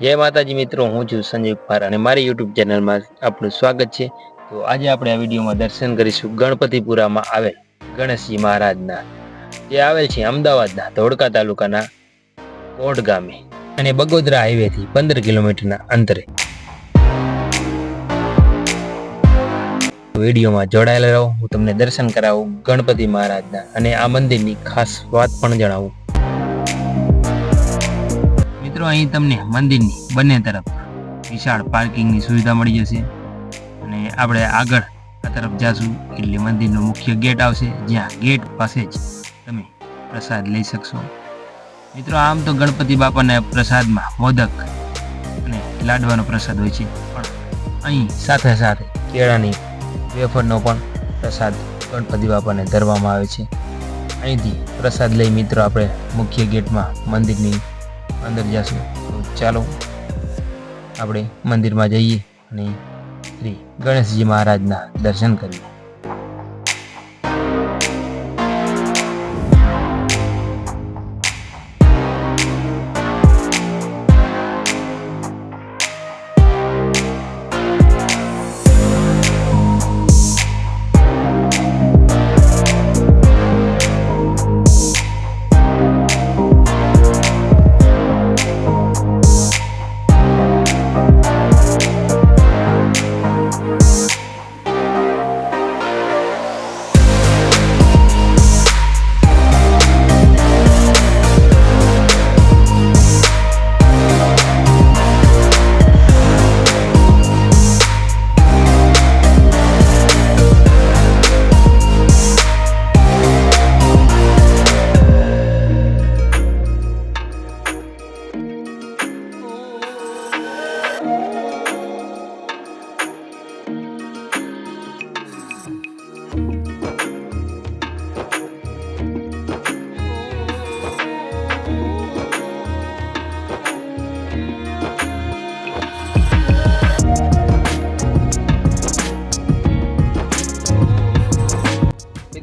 જય માતાજી મિત્રો, હું છું સંજય કુમાર અને મારી યુટ્યુબ ચેનલમાં આપનું સ્વાગત છે। તો આજે આપણે આ વિડીયોમાં દર્શન કરીશું ગણપતિપુરામાં આવેલ ગણેશજી મહારાજના, જે આવેલ છે અમદાવાદના ધોળકા તાલુકાના કોટ ગામે અને બગોદરા હાઈવેથી 15 કિલોમીટરના અંતરે। વિડીયોમાં જોડાયેલા રહો, હું તમને દર્શન કરાવું ગણપતિ મહારાજના અને આ મંદિરની ખાસ વાત પણ જણાવું। મિત્રો, અહીં તમને મંદિરની બંને તરફ વિશાળ પાર્કિંગની સુવિધા મળી જશે અને આપણે આગળ આ તરફ જાશું એટલે મંદિરનો મુખ્ય ગેટ આવશે, જ્યાં ગેટ પાસે જ તમે પ્રસાદ લઈ શકશો। મિત્રો, આમ તો ગણપતિ બાપાના પ્રસાદમાં મોદક અને લાડવાનો પ્રસાદ હોય છે, પણ અહીં સાથે સાથે કેળાની વેફરનો પણ પ્રસાદ ગણપતિ બાપાને ધરવામાં આવે છે। અહીંથી પ્રસાદ લઈ મિત્રો આપણે મુખ્ય ગેટમાં મંદિરની અંદર જશું। તો ચાલો આપણે મંદિરમાં જઈએ અને શ્રી ગણેશજી મહારાજના દર્શન કરીએ।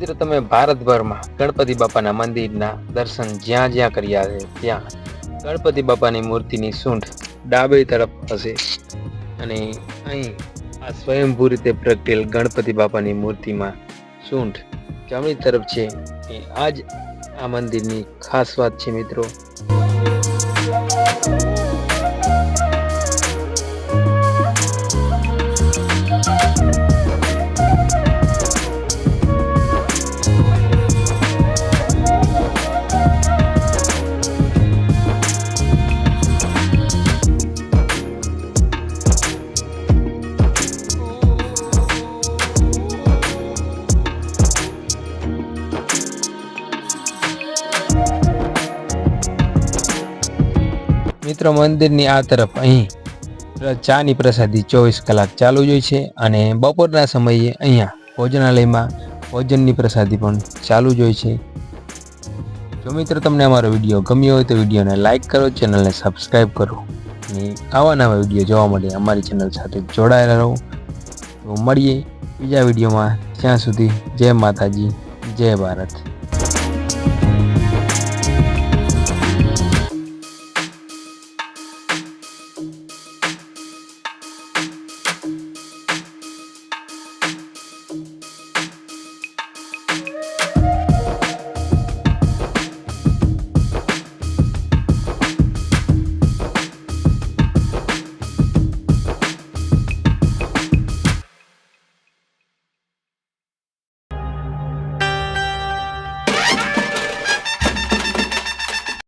મિત્રો, તમે ભારતભરમાં ગણપતિ બાપાના મંદિરના દર્શન જ્યાં જ્યાં કર્યા છે ત્યાં ગણપતિ બાપાની મૂર્તિની સૂંઢ ડાબી તરફ હશે અને અહીં આ સ્વયંભૂ રીતે પ્રગટેલ ગણપતિ બાપાની મૂર્તિમાં સૂંઢ જમણી તરફ છે। એ આ જ આ મંદિરની ખાસ વાત છે મિત્રો। મિત્રો, મંદિરની આ તરફ અહીં ચાની પ્રસાદી 24 કલાક ચાલુ જ હોય છે અને બપોરના સમયે અહીંયા ભોજનાલયમાં ભોજનની પ્રસાદી પણ ચાલુ જ હોય છે। જો મિત્રો તમને અમારો વિડીયો ગમ્યો હોય તો વિડીયોને લાઇક કરો, ચેનલને સબસ્ક્રાઈબ કરો અને આવા નવા વિડીયો જોવા માટે અમારી ચેનલ સાથે જોડાયેલા રહો। તો મળીએ બીજા વિડીયોમાં, ત્યાં સુધી જય માતાજી, જય ભારત।